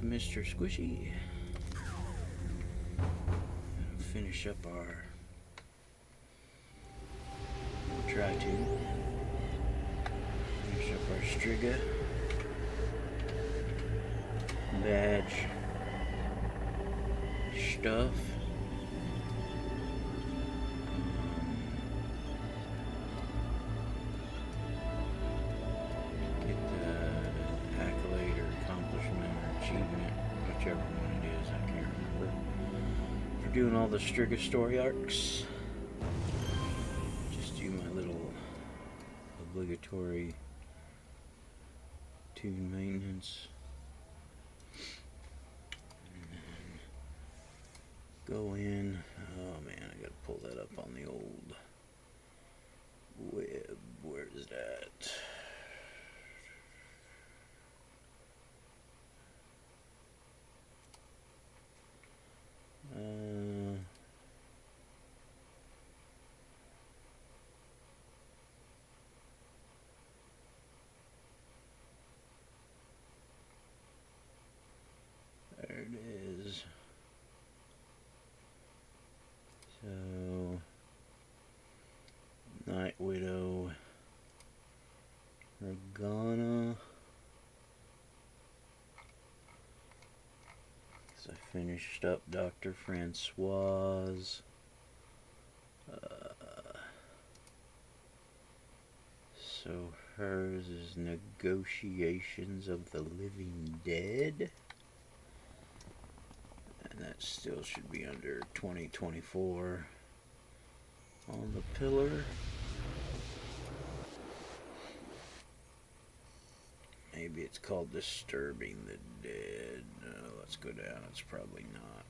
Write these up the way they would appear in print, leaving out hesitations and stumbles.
to Mr. Squishy. Finish up our... We'll try to finish up our Striga badge stuff. Get the accolade or accomplishment or achievement, whichever one it is, I can't remember. For doing all the Striga story arcs. Just do my little obligatory tune maintenance. Go in. Oh man, I gotta pull that up on the old web. Where is that? There it is. So, Night Widow, Regana. So I finished up Dr. Francoise. So hers is Negotiations of the Living Dead. And that still should be under 2024 on the pillar. Maybe it's called Disturbing the Dead. Let's go down. It's probably not.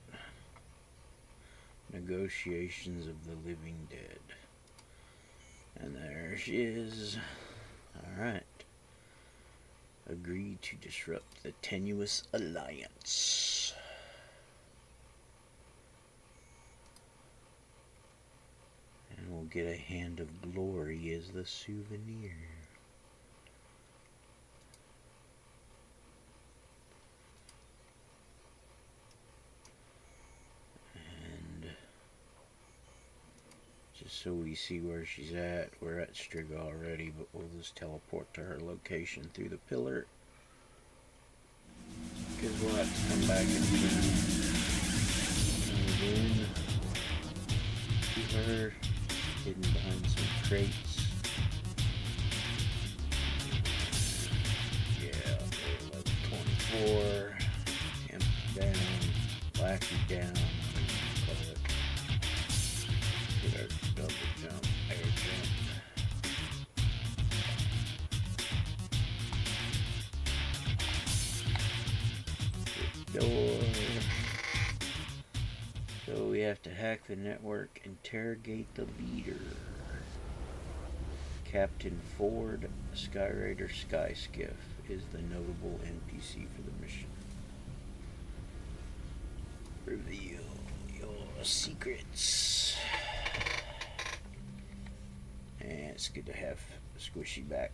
Negotiations of the Living Dead. And there she is. Alright. Agree to disrupt the tenuous alliance. And we'll get a Hand of Glory as the souvenir. And just so we see where she's at, we're at Striga already, but we'll just teleport to her location through the pillar. Because we'll have to come back and in to her. Hidden behind some crates. Yeah, level 24. Empty down. Wacky down. Call it. Get our double jump. Air jump. Good door. So we have to hack the network, interrogate the leader. Captain Ford, Skyraider Skyskiff is the notable NPC for the mission. Reveal your secrets. And it's good to have Squishy back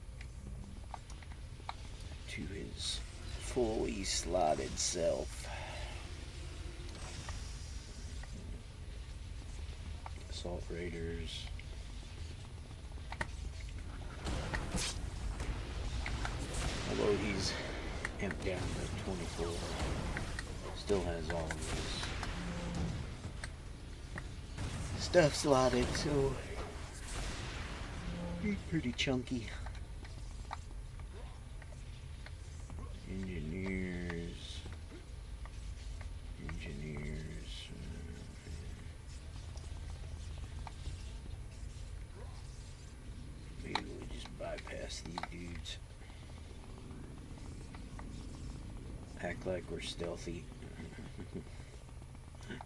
to his fully slotted self. Assault Raiders. Although he's amped down to 24, still has all of his stuff slotted, so he's pretty chunky. Engineers. Maybe we'll just bypass these dudes. Act like we're stealthy.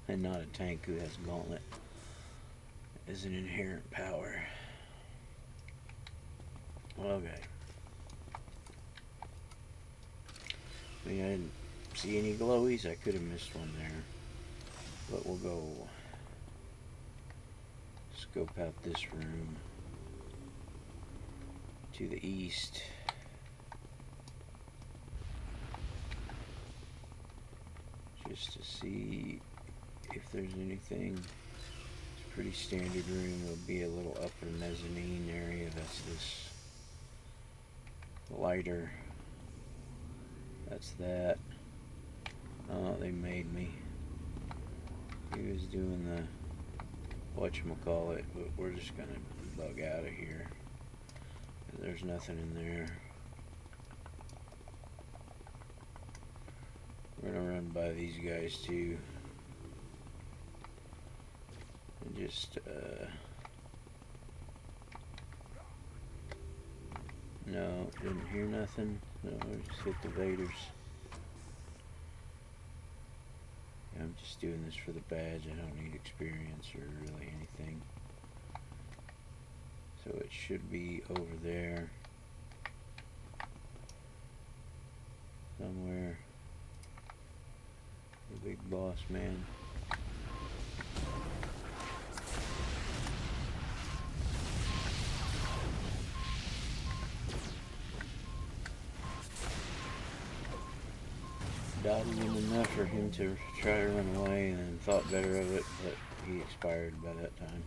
And not a tank who has gauntlet as an inherent power. Okay. I didn't see any glowies. I could have missed one there. But we'll go scope out this room to the east. just to see if there's anything. It's a pretty standard room. There'll be a little upper mezzanine area. That's this lighter. That's that. Oh, they made me. He was doing the whatchamacallit, but we're just gonna bug out of here. There's nothing in there. We're gonna run by these guys too. And just, no, didn't hear nothing. No, just hit the Vaders. I'm just doing this for the badge. I don't need experience or really anything. So it should be over there somewhere. The big boss man. Dodged him enough for him to try to run away, and then thought better of it, but he expired by that time.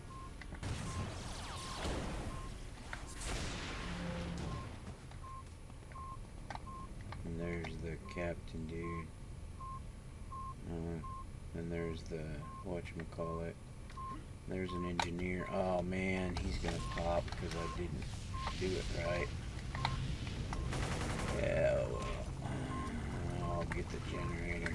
And there's the captain dude. And there's the whatchamacallit. There's an engineer. Oh man, he's gonna pop because I didn't do it right. Yeah, well, I'll get the generator.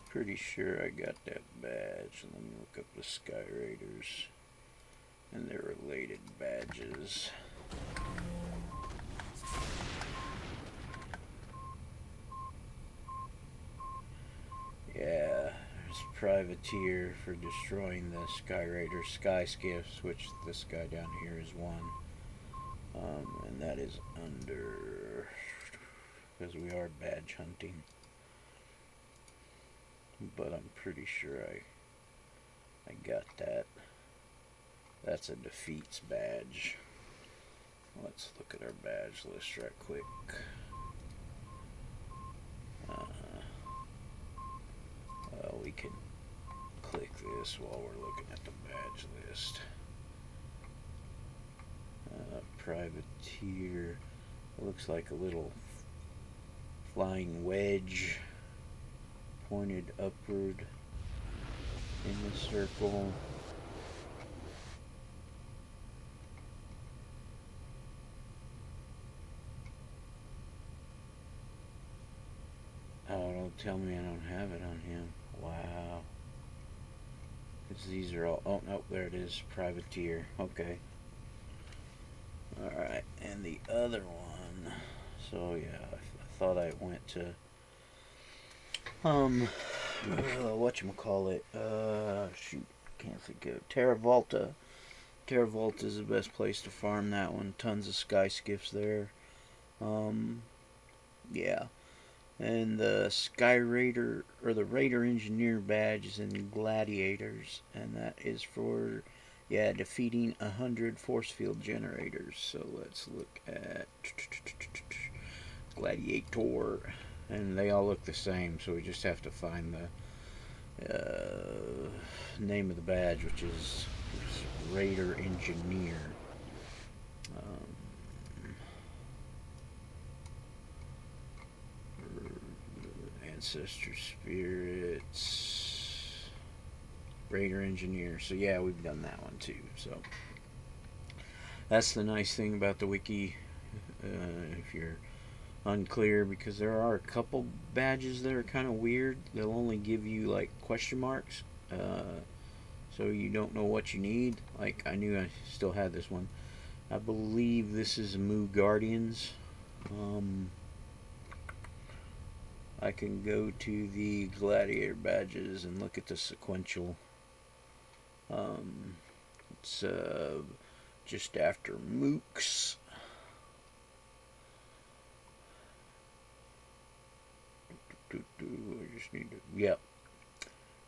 Pretty sure I got that badge. Let me look up the Sky Raiders and their related badges. Yeah, there's Privateer for destroying the Sky Raider Sky Skiffs, which this guy down here is one. And that is under, because we are badge hunting. But I'm pretty sure I got that. That's a defeats badge. Let's look at our badge list right quick. Well, we can click this while we're looking at the badge list. Privateer. It looks like a little flying wedge pointed upward in the circle. Oh, don't tell me I don't have it on him. Wow. Because these are all, oh no, there it is, Privateer. Okay. Alright, and the other one, so yeah, I thought I went to whatchamacallit, shoot, can't think of, Terravolta. Terravolta is the best place to farm that one. Tons of sky skiffs there. Yeah. And the Sky Raider, or the Raider Engineer badge is in Gladiators, and that is for, yeah, defeating 100 force field generators. So let's look at Gladiator. And they all look the same, so we just have to find the name of the badge, which is Raider Engineer. Ancestor Spirits, Raider Engineer. So yeah, we've done that one too. So that's the nice thing about the wiki. If you're unclear, because there are a couple badges that are kind of weird. They'll only give you like question marks, so you don't know what you need. Like, I knew I still had this one. I believe this is Moo Guardians. I can go to the Gladiator badges and look at the sequential. It's just after Mooks. I just need to, yep.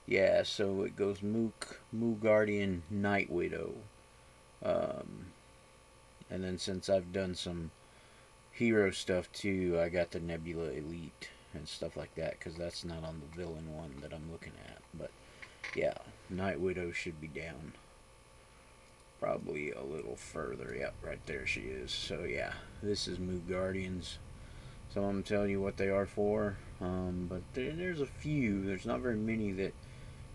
Yeah, so it goes Mook, Moo Guardian, Night Widow. Um, and then since I've done some hero stuff too, I got the Nebula Elite and stuff like that, because that's not on the villain one that I'm looking at. But yeah, Night Widow should be down probably a little further. Yep, right there she is. So yeah, this is Moo Guardians. Some of them tell you what they are for, but there's a few. There's not very many that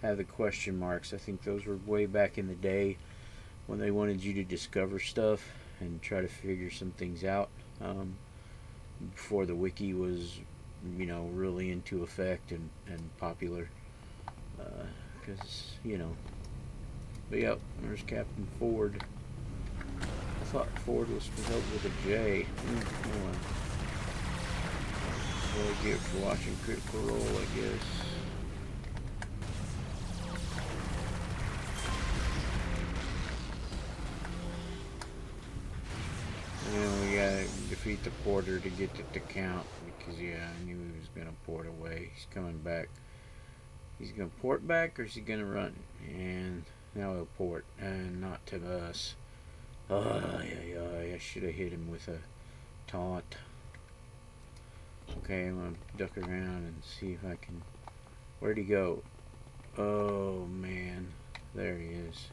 have the question marks. I think those were way back in the day when they wanted you to discover stuff and try to figure some things out, before the wiki was, really into effect and popular. Because, But yep, there's Captain Ford. I thought Ford was spelled with a J. Well, what I get for watching Critical Role, I guess. And we gotta defeat the porter to get it to count, because yeah, I knew he was gonna port away. He's coming back. He's gonna port back, or is he gonna run? And now he'll port, and not to us. I should have hit him with a taunt. Okay, I'm gonna duck around and see if I can. Where'd he go? Oh man, there he is.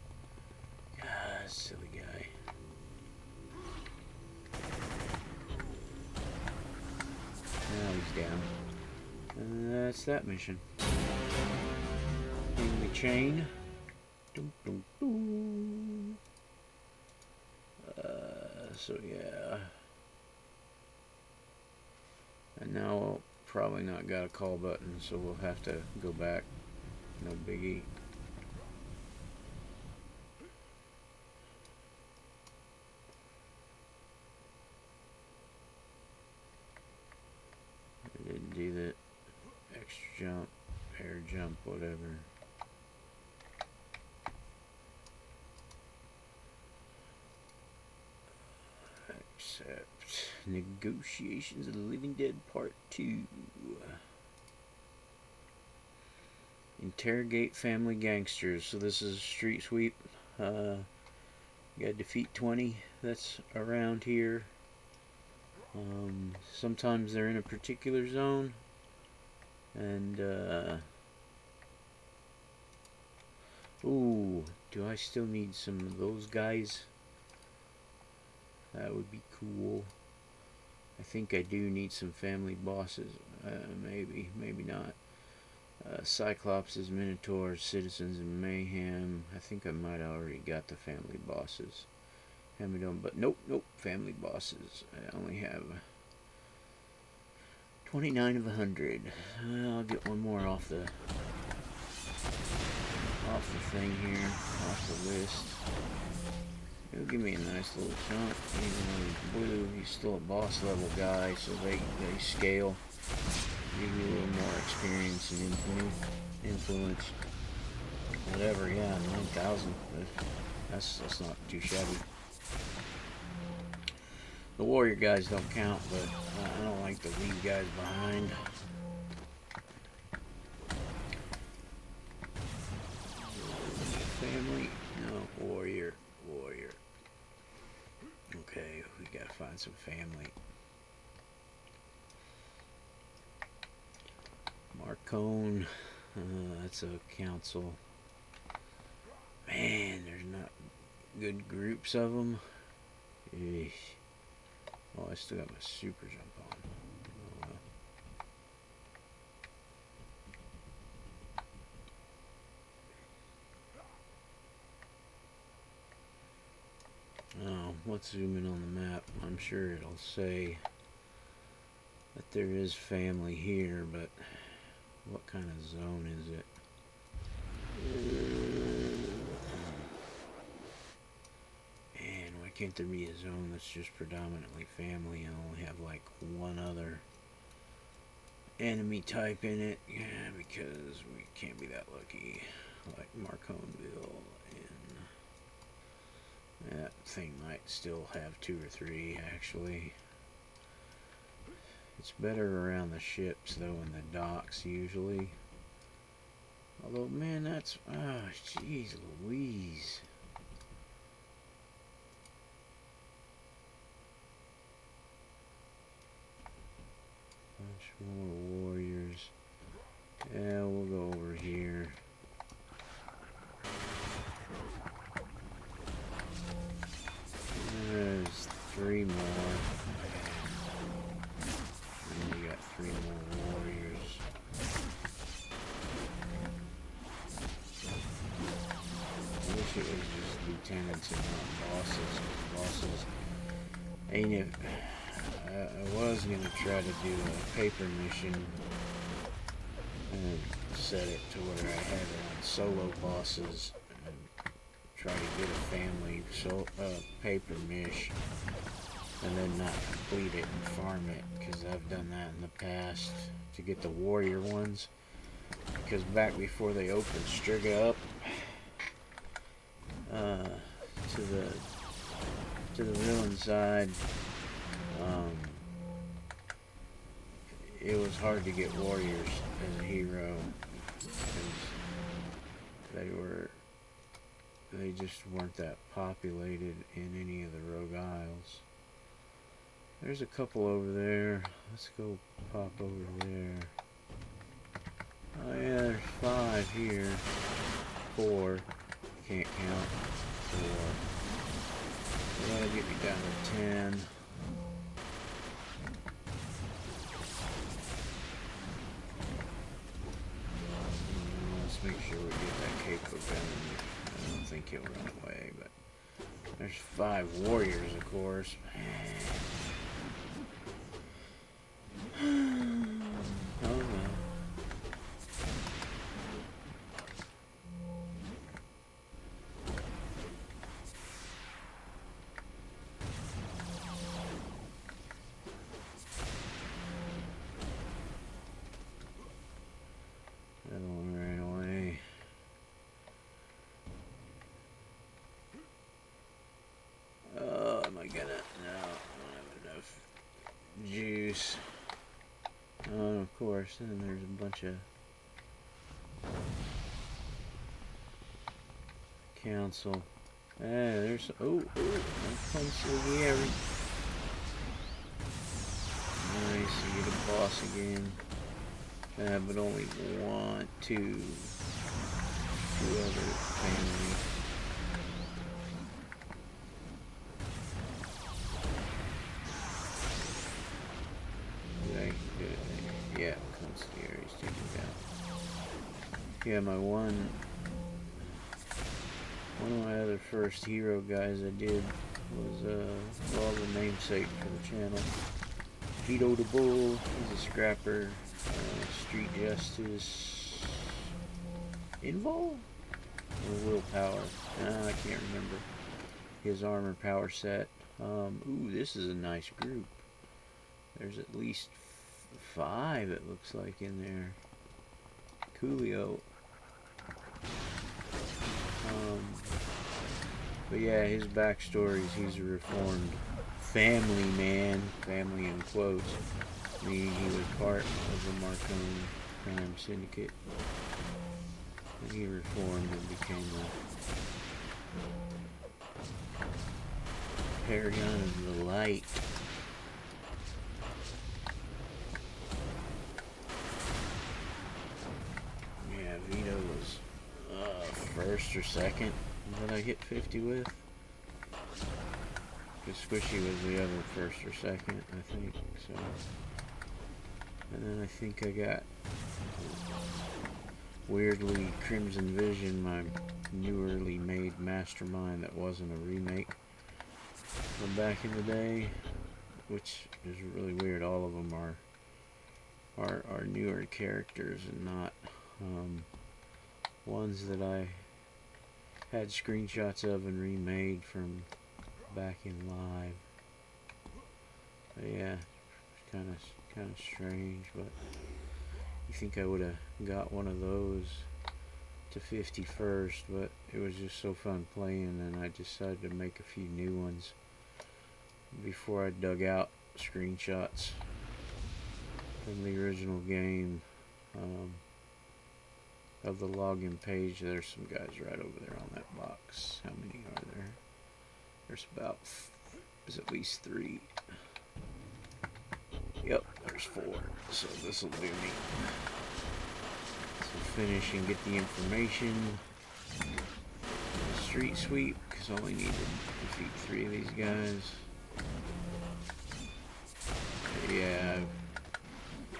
Ah, silly guy. Now he's down. And that's that mission. In the chain. Dum, dum, dum. So yeah. And now we'll probably not got a call button, so we'll have to go back. No biggie. I didn't do that extra jump, air jump, whatever. Except Negotiations of the Living Dead Part 2. Interrogate family gangsters. So this is a street sweep. You gotta defeat 20 that's around here. Sometimes they're in a particular zone. And, ooh, do I still need some of those guys? That would be cool. I think I do need some family bosses. Maybe not. Cyclopses, Minotaurs, Citizens, and Mayhem. I think I might have already got the family bosses. But nope, family bosses. I only have 29 of 100. I'll get one more off the thing here, off the list. It'll give me a nice little chunk. Even though he's blue, he's still a boss level guy, so they scale. Give you a little more experience and influence. Whatever, yeah, 9,000. That's not too shabby. The warrior guys don't count, but I don't like to leave guys behind. Family? No, warrior. Okay, we gotta find some family. Marcone, that's a council. Man, there's not good groups of them. Eesh. Oh, I still got my super jump on. Oh, let's zoom in on the map. I'm sure it'll say that there is family here, but what kind of zone is it? Man, why can't there be a zone that's just predominantly family and only have like one other enemy type in it? Yeah, because we can't be that lucky. Like Marconeville, and that thing might still have 2 or 3 actually. It's better around the ships though, in the docks usually. Although, man, that's... Ah, jeez Louise. Bunch more warriors. Yeah, we'll go over here. There's 3 more. And we got 3 more warriors. I wish it was just lieutenants and not bosses. Bosses ain't it. I was gonna try to do a paper mission and set it to where I had it on solo bosses and try to get a family paper mish and then not complete it and farm it, because I've done that in the past to get the warrior ones, because back before they opened Striga up to the villain side, it was hard to get warriors as a hero because they just weren't that populated in any of the Rogue Isles. There's a couple over there. Let's go pop over there. Oh yeah, there's 5 here. 4. Can't count. 4. That'll get me down to 10. Let's make sure we get that cape down. I don't think he'll run away, but there's 5 warriors, of course. Oh well. That one ran away. Oh, am I gonna? No, I don't have enough juice. Oh, of course, and there's a bunch of council. There's that comes to the area. Nice, you get a boss again. But only 1, 2 other family. Yeah, concierge taken down. Yeah, one of my other first hero guys I did was the namesake for the channel. Vito the Bull. He's a scrapper. Street Justice. Invol? Or Willpower? I can't remember. His armor power set. Ooh, this is a nice group. There's at least 5, it looks like, in there. Coolio. But yeah, his backstory is he's a reformed family man. Family in quotes. Meaning he was part of the Marcone crime syndicate. And he reformed and became a paragon of the light. Yeah, Vito was first or second that I hit 50 with. Because Squishy was the other first or second, I think. So, and then I think I got weirdly Crimson Vision, my newerly made mastermind that wasn't a remake from back in the day, which is really weird. All of them are newer characters and not ones that I had screenshots of and remade from back in live. But yeah, kind of strange, but you think I would have got one of those to 50 first, but it was just so fun playing, and I decided to make a few new ones before I dug out screenshots from the original game. of the login page. There's some guys right over there on that box. How many are there? There's about, there's at least 3. Yep, there's 4. So this will do me. So finish and get the information. Street sweep, because all I need to defeat 3 of these guys. Yeah,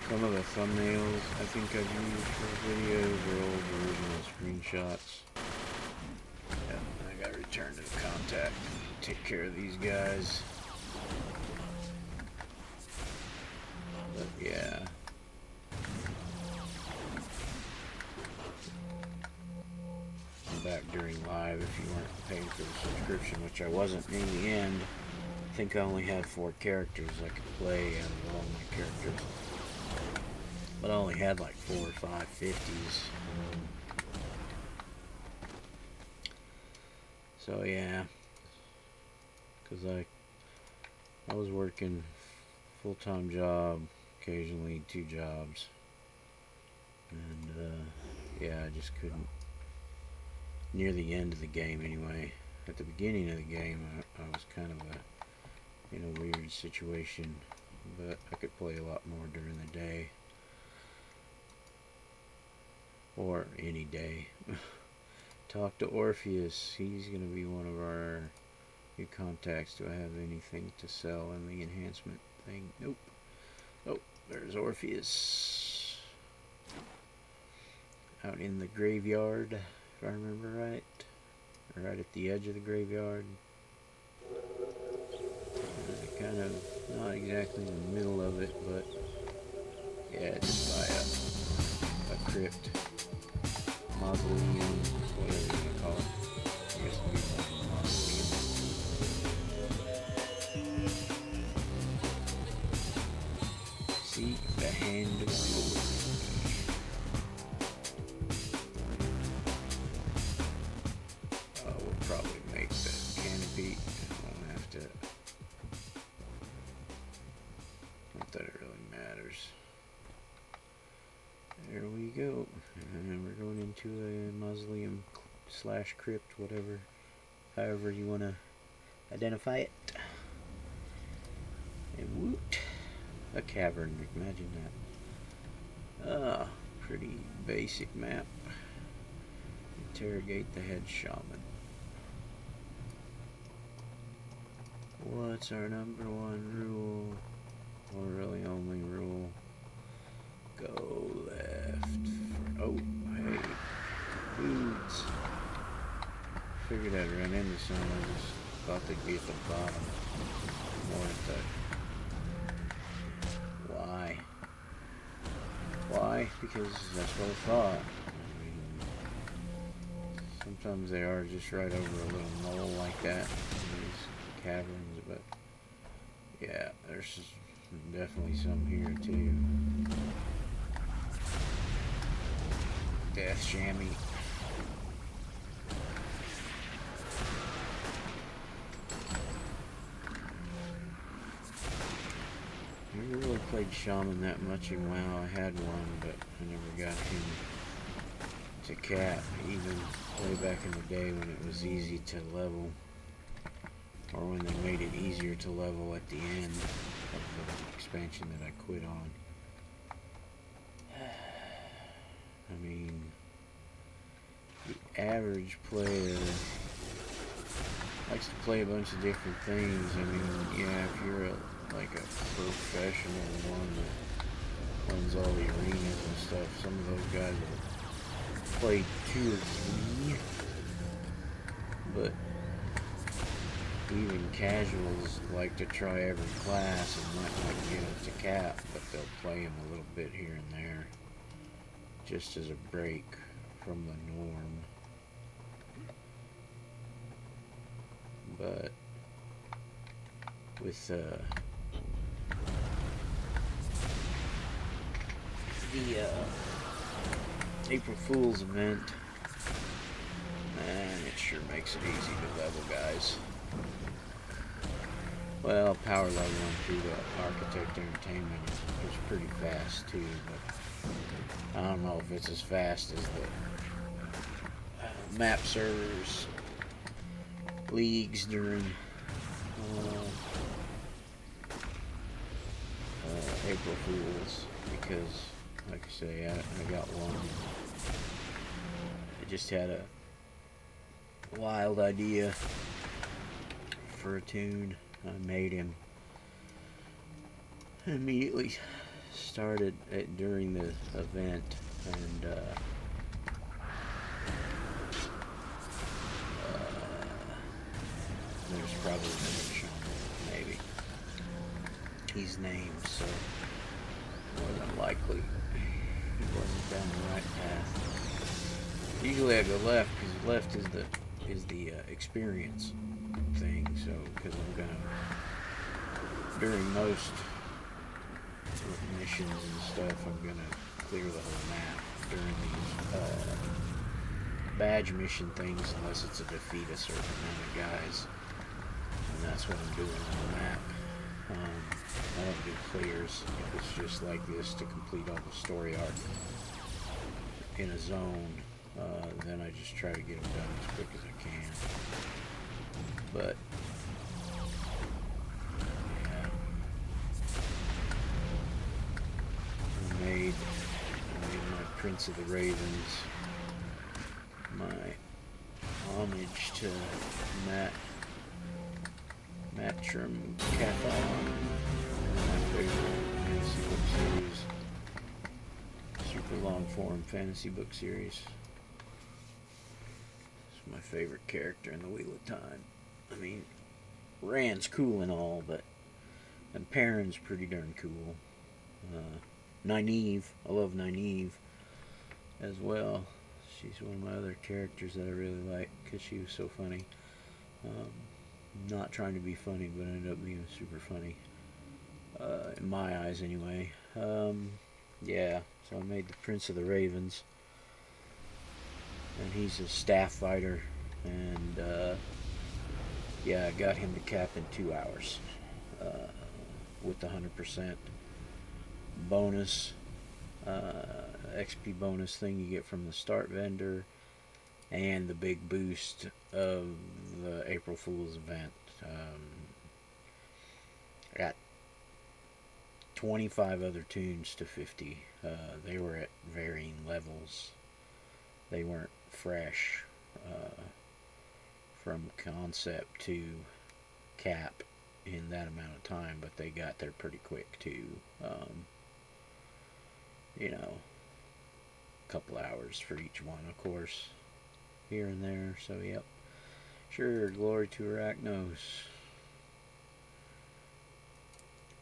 some of the thumbnails I think I've used for videos are old original screenshots. Yeah, I gotta return to the contact and take care of these guys. But yeah. I'm back during live if you weren't paying for the subscription, which I wasn't in the end. I think I only had 4 characters I could play out of all my characters. But I only had like 4 or 5 50s. So yeah. Because I was working full-time job, occasionally 2 jobs. And yeah, I just couldn't. Near the end of the game anyway. At the beginning of the game I was kind of in a weird situation, but I could play a lot more during the day, or any day. Talk to Orpheus. He's gonna be one of our new contacts. Do I have anything to sell in the enhancement thing? Nope. Oh, there's Orpheus out in the graveyard, if I remember right. Right at the edge of the graveyard. Kind of not exactly in the middle of it, but yeah, just by a crypt, mausoleum, whatever you want to call it. I guess it'd be like a mausoleum. Seek the hand of glory. We'll probably make the canopy. Won't have to. Not that it really matters. There we go. And we're going into a mausoleum slash crypt, whatever, however you want to identify it. And woot, a cavern. Imagine that. Ah, pretty basic map. Interrogate the head shaman. What's our number 1 rule? Or really only rule? Go left. Oh, hey. Foods. Figured I'd run into some. I just thought they'd be at the bottom. More at the... Why? Why? Because that's what I thought. I mean, sometimes they are just right over a little knoll like that. These caverns, but yeah, there's definitely some here too. Death chamois. I never really played shaman that much in WoW. I had one, but I never got him to cap, even way back in the day when it was easy to level, or when they made it easier to level at the end of the expansion that I quit on. I mean, the average player likes to play a bunch of different things. I mean, yeah, if you're like a professional one that runs all the arenas and stuff, some of those guys will play 2 or 3, but even casuals like to try every class and might not get up to cap, but they'll play them a little bit here and there, just as a break from the norm. But with the April Fool's event, man, it sure makes it easy to level, guys. Well, power leveling through the Architect Entertainment is pretty fast too, but I don't know if it's as fast as the map servers, leagues during April Fools, because, like I say, I got one. I just had a wild idea for a tune. I made him. I immediately started it during the event, and there's probably another shaman, maybe. He's named, so more than likely he wasn't down the right path. Usually I go left, because left is the experience thing. So because I'm gonna, during most missions and stuff, I'm gonna clear the whole map during these badge mission things, unless it's a defeat a certain amount of guys, and that's what I'm doing on the map. I don't do clears if it's just like this to complete all the story arc in a zone. Then I just try to get them done as quick as I can. But yeah, I made my Prince of the Ravens, my homage to Matrim Cathon, my favorite fantasy book series, super long form fantasy book series. It's my favorite character in the Wheel of Time. I mean, Rand's cool and all, and Perrin's pretty darn cool. Nynaeve, I love Nynaeve as well. She's one of my other characters that I really like because she was so funny. Not trying to be funny, but ended up being super funny. In my eyes, anyway. Yeah, so I made the Prince of the Ravens. And he's a staff fighter. And, yeah, I got him to cap in 2 hours. With the 100% bonus, XP bonus thing you get from the start vendor, and the big boost of the April Fool's event. I got 25 other tunes to 50. They were at varying levels. They weren't fresh from concept to cap in that amount of time, but they got there pretty quick too. You know, a couple hours for each one, of course, here and there. So yep, sure, glory to Arachnos.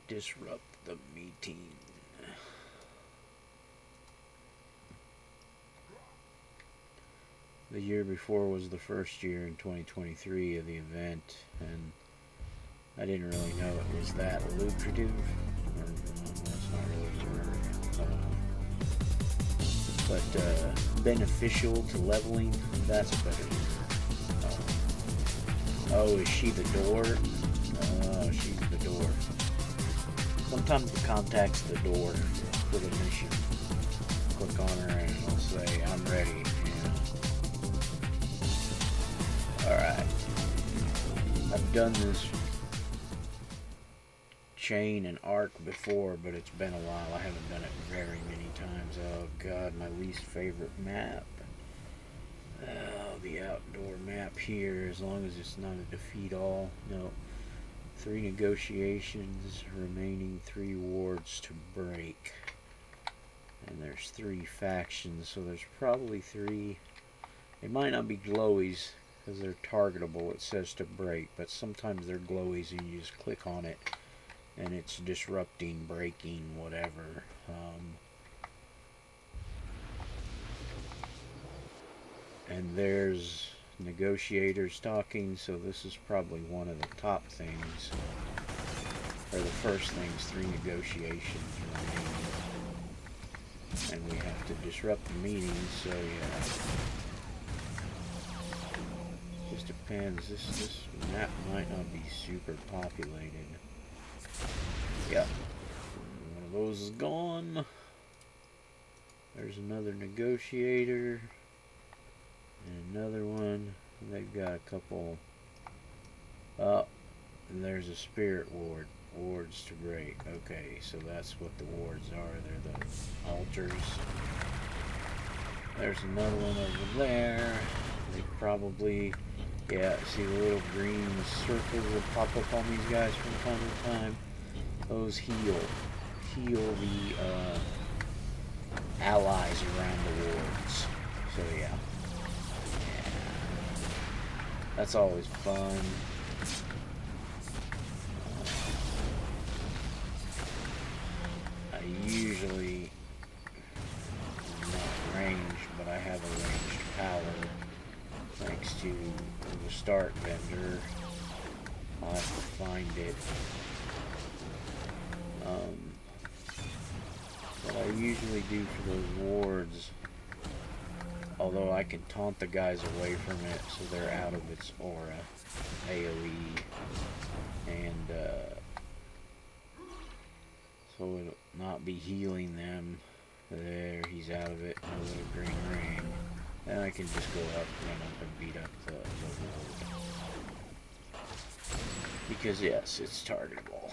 Disrupt the meeting. The year before was the first year in 2023 of the event, and I didn't really know it was that lucrative, or it's not really but beneficial to leveling. That's better. Oh, is she the door? Oh, she's the door. Sometimes it contacts the door for the mission. Click on her and it'll say, I'm ready. Alright. I've done this chain and arc before, but it's been a while. I haven't done it very many times. Oh god, my least favorite map. Oh, the outdoor map here, as long as it's not a defeat all. No. 3 negotiations, remaining 3 wards to break. And there's 3 factions, so there's probably 3. They might not be glowies, because they're targetable, it says to break, but sometimes they're glowies and you just click on it and it's disrupting, breaking, whatever. And there's negotiators talking, so this is probably one of the top things, or the first things. 3 negotiations remaining, and we have to disrupt the meeting, so yeah. Just depends. This map might not be super populated. Yep. One of those is gone. There's another negotiator. And another one. They've got a couple. Oh, and there's a spirit ward. Wards to great. Okay, so that's what the wards are. They're the altars. There's another one over there. They probably, yeah, see the little green circles that pop up on these guys from time to time? Those heal the allies around the wards. So yeah. That's always fun. I usually, not ranged, but I have a ranged power thanks to the start vendor. I'll have to find it. What I usually do for those wards, although I can taunt the guys away from it so they're out of its aura, AoE, and so it'll not be healing them. There, he's out of it, no little green ring. Then I can just go up, run up and beat up the ward. Because yes, it's targetable.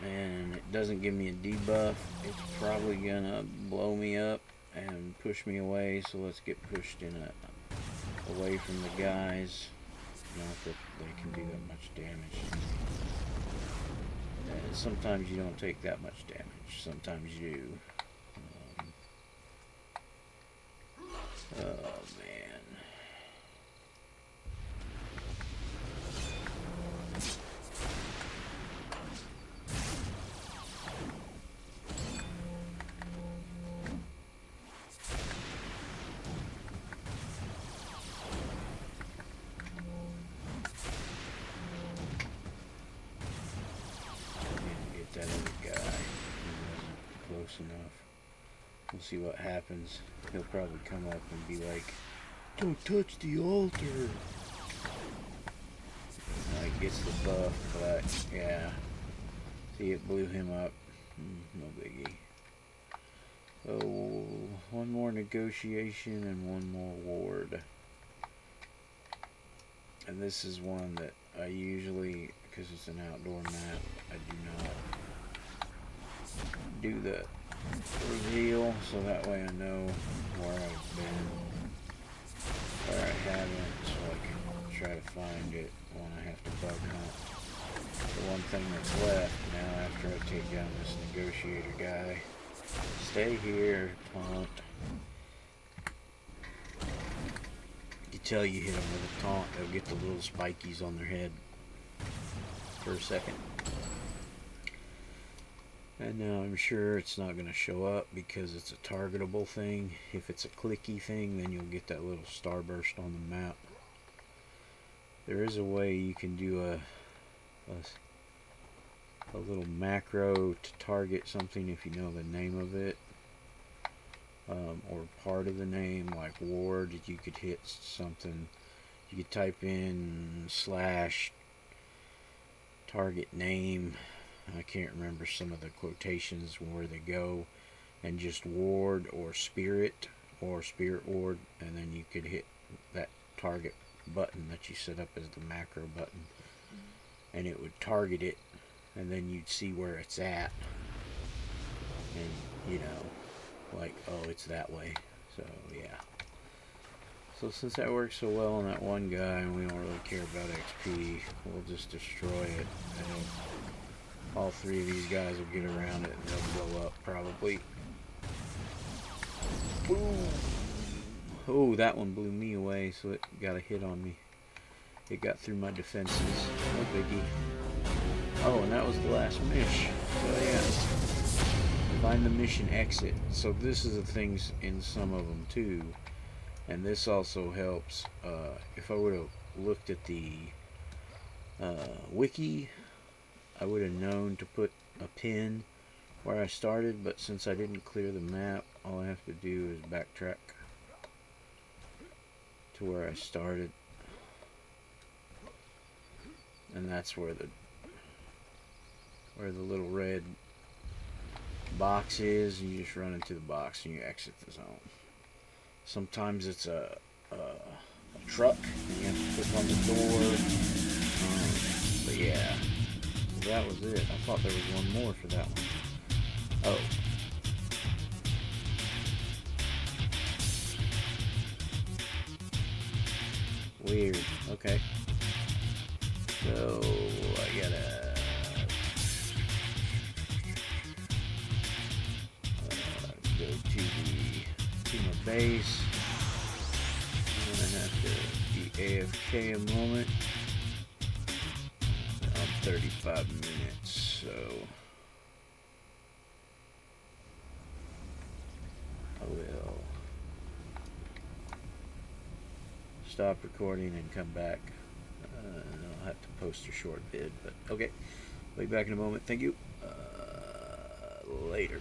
And it doesn't give me a debuff. It's probably gonna blow me up and push me away, so let's get pushed away from the guys. Not that they can do that much damage. And sometimes you don't take that much damage. Sometimes you do. Oh man. That other guy, he wasn't close enough. We'll see what happens. He'll probably come up and be like, "Don't touch the altar." Now he gets the buff, but yeah. See, it blew him up. No biggie. So, one more negotiation and one more ward. And this is one that I usually, because it's an outdoor map, I do not do the reveal, so that way I know where I've been, where I haven't, so I can try to find it when I have to bug hunt. The one thing that's left now after I take down this negotiator guy. Stay here, taunt. You tell you hit them with a taunt, they'll get the little spikies on their head for a second. And now I'm sure it's not going to show up because it's a targetable thing. If it's a clicky thing, then you'll get that little starburst on the map. There is a way you can do a little macro to target something if you know the name of it. Or part of the name, like ward. You could hit something. You could type in / target name. I can't remember some of the quotations where they go, and just ward or spirit ward, and then you could hit that target button that you set up as the macro button, and it would target it, and then you'd see where it's at, and you know, like, oh, it's that way. So yeah. So since that works so well on that one guy and we don't really care about XP, we'll just destroy it. And all three of these guys will get around it and they'll blow up probably. Boom! Oh, that one blew me away, so it got a hit on me. It got through my defenses. No biggie. Oh, and that was the last mission. So yeah. Find the mission exit. So this is the things in some of them too. And this also helps. If I would have looked at the wiki, I would have known to put a pin where I started, but since I didn't clear the map, all I have to do is backtrack to where I started. And that's where the little red box is. You just run into the box and you exit the zone. Sometimes it's a truck, and you have to click on the door. But yeah, that was it. I thought there was one more for that one. Oh. Weird. Okay. So I gotta go to my base. I'm gonna have to be AFK a moment. I'm 35 minutes, so I will stop recording and come back. And I'll have to post a short vid, but okay. Be back in a moment. Thank you. Later.